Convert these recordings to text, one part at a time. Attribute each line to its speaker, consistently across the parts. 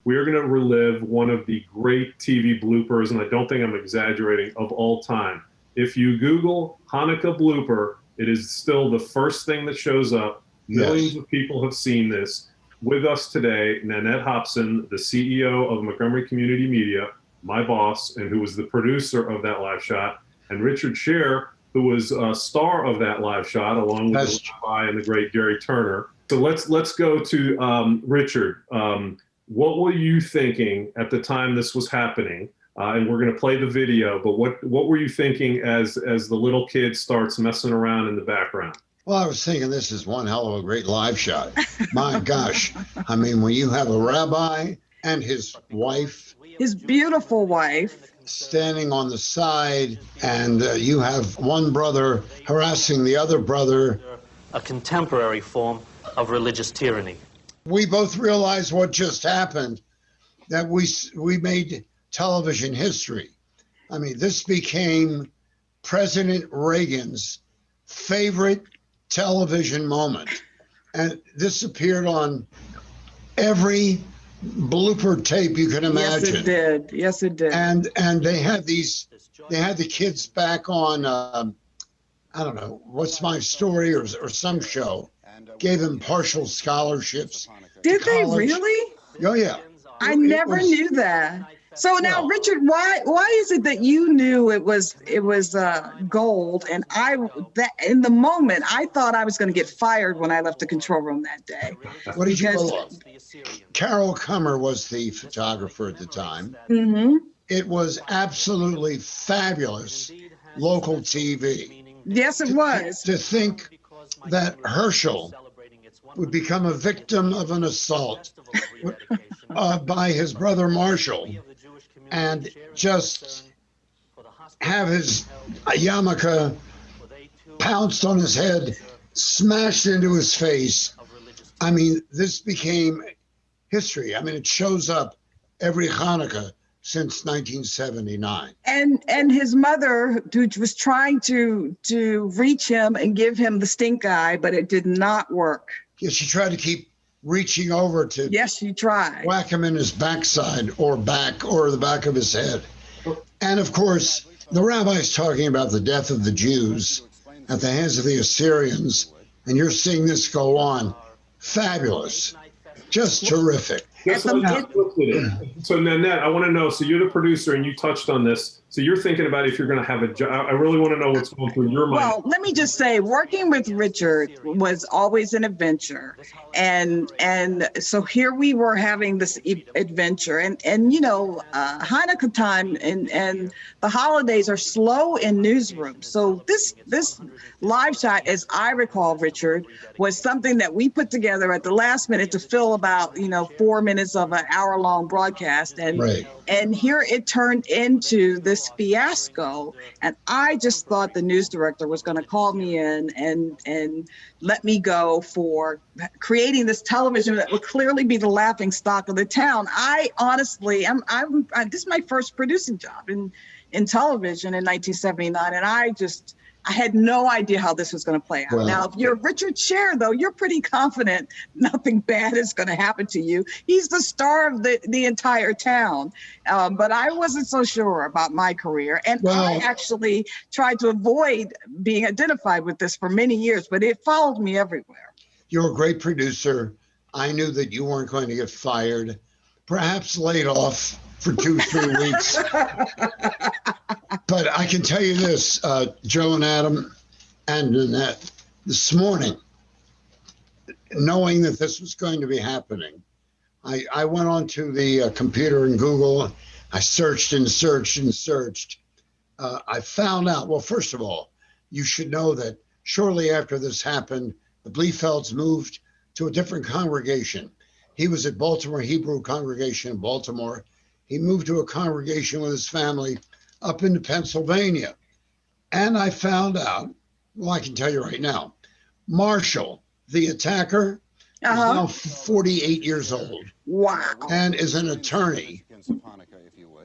Speaker 1: we are going to relive one of the great TV bloopers, and I don't think I'm exaggerating, of all time. If you Google Hanukkah blooper, it is still the first thing that shows up. Millions of people have seen this. With us today, Nanette Hobson, the CEO of Montgomery Community Media, my boss, and who was the producer of that live shot, and Richard Scher, who was a star of that live shot, along with the rabbi and the great Gary Turner. So let's go to Richard. What were you thinking at the time this was happening? And we're going to play the video, but what were you thinking as the little kid starts messing around in the background?
Speaker 2: Well, I was thinking this is one hell of a great live shot. My gosh. I mean, when you have a rabbi and his wife,
Speaker 3: his beautiful wife,
Speaker 2: standing on the side, and you have one brother harassing the other brother.
Speaker 4: A contemporary form of religious tyranny.
Speaker 2: We both realized what just happened, that we made television history. I mean, this became President Reagan's favorite television moment. And this appeared on every blooper tape you can imagine.
Speaker 3: Yes, it did. Yes, it did.
Speaker 2: And they had the kids back on, I don't know, What's My Story or some show, gave them partial scholarships.
Speaker 3: Did they really?
Speaker 2: Oh, yeah.
Speaker 3: I never knew that. So now, Richard, why is it that you knew it was gold, and in the moment I thought I was going to get fired when I left the control room that day?
Speaker 2: What did you call it? Carol Kummer was the photographer at the time.
Speaker 3: Mm-hmm.
Speaker 2: It was absolutely fabulous local TV.
Speaker 3: Yes, it was.
Speaker 2: To think that Herschel would become a victim of an assault by his brother Marshall, and just have his yarmulke pounced on his head, smashed into his face. I mean, this became history. I mean, it shows up every Hanukkah since 1979.
Speaker 3: And his mother, who was trying to reach him and give him the stink eye, but it did not work.
Speaker 2: Yeah, she tried to keep reaching over to
Speaker 3: she tried.
Speaker 2: Whack him in his backside or the back of his head. And of course, the rabbi's talking about the death of the Jews at the hands of the Assyrians, and you're seeing this go on. Fabulous. Just terrific.
Speaker 1: So Nanette, I want to know, so you're the producer and you touched on this. So you're thinking about if you're going to have a job. I really want to know what's going through your mind.
Speaker 3: Well, let me just say, working with Richard was always an adventure. And so here we were having this adventure. And you know, Hanukkah time and the holidays are slow in newsrooms. So this live shot, as I recall, Richard, was something that we put together at the last minute to fill about, 4 minutes of an hour-long broadcast. And here it turned into this fiasco. And I just thought the news director was going to call me in and let me go for creating this television that would clearly be the laughing stock of the town. I honestly, this is my first producing job in television in 1979. And I had no idea how this was going to play out. Well, now, if you're Richard Scher, though, you're pretty confident nothing bad is going to happen to you. He's the star of the entire town. But I wasn't so sure about my career. And I actually tried to avoid being identified with this for many years, but it followed me everywhere.
Speaker 2: You're a great producer. I knew that you weren't going to get fired, perhaps laid off for 2-3 weeks. But I can tell you this, Joe and Adam and Nanette, this morning, knowing that this was going to be happening, I went onto the computer in Google. I searched and searched and searched. I found out, well, first of all, you should know that shortly after this happened, the Blefelds moved to a different congregation. He was at Baltimore Hebrew congregation in Baltimore. He moved to a congregation with his family up into Pennsylvania. And I found out, well, I can tell you right now, Marshall, the attacker, is now 48 years old.
Speaker 3: Wow.
Speaker 2: And is an attorney.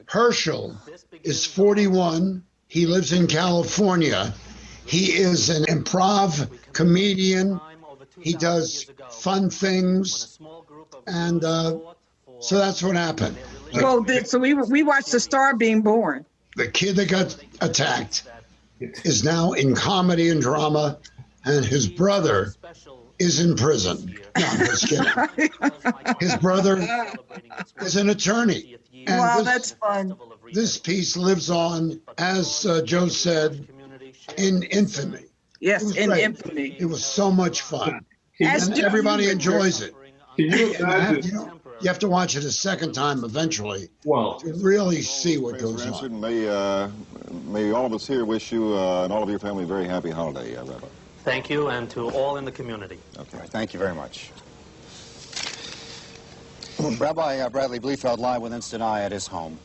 Speaker 2: Herschel is 41. He lives in California. He is an improv comedian. He does fun things. And So that's what happened.
Speaker 3: Well, so we watched the star being born.
Speaker 2: The kid that got attacked is now in comedy and drama, and his brother is in prison. No, I'm just kidding. His brother is an attorney. And
Speaker 3: Wow, that's fun.
Speaker 2: This piece lives on, as Joe said, in infamy.
Speaker 3: Yes, in
Speaker 2: great.
Speaker 3: infamy.
Speaker 2: It was so much fun.
Speaker 3: As
Speaker 2: And
Speaker 3: do
Speaker 2: everybody
Speaker 3: you,
Speaker 2: enjoys it.
Speaker 1: Can you
Speaker 2: And
Speaker 1: imagine?
Speaker 2: you have to watch it a second time eventually
Speaker 1: Well,
Speaker 2: to really see what
Speaker 5: Praise
Speaker 2: goes
Speaker 5: the Lord.
Speaker 2: on.
Speaker 5: May all of us here wish you and all of your family a very happy holiday, Rabbi.
Speaker 4: Thank you, and to all in the community.
Speaker 5: Okay.
Speaker 6: Thank you very much. Rabbi Bradley Bliefeld live with Instant Eye at his home.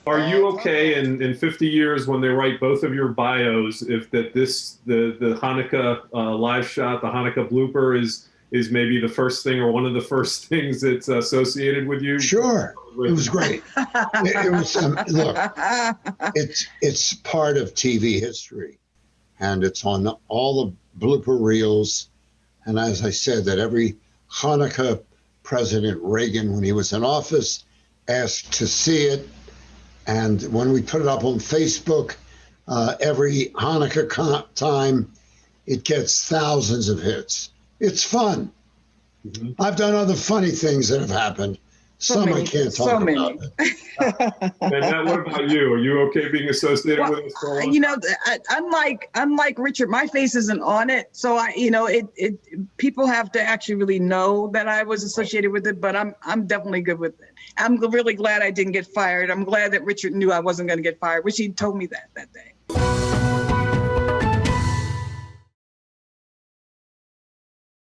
Speaker 1: are you okay in 50 years when they write both of your bios if that this the Hanukkah live shot, the Hanukkah blooper is maybe the first thing or one of the first things that's associated with you?
Speaker 2: Sure, it was great. It was look, it's part of TV history, and it's on all the blooper reels. And as I said, that every Hanukkah, President Reagan, when he was in office, asked to see it. And when we put it up on Facebook, every Hanukkah time, it gets thousands of hits. It's fun.
Speaker 1: Mhm.
Speaker 2: I've done other funny things that have happened. Some I can't talk about.
Speaker 1: And Matt, what about you? Are you okay being associated
Speaker 3: Well,
Speaker 1: with us for a long
Speaker 3: you know, unlike Richard, my face isn't on it. So people have to actually really know that I was associated with it, but I'm definitely good with it. I'm really glad I didn't get fired. I'm glad that Richard knew I wasn't going to get fired, which he told me that day.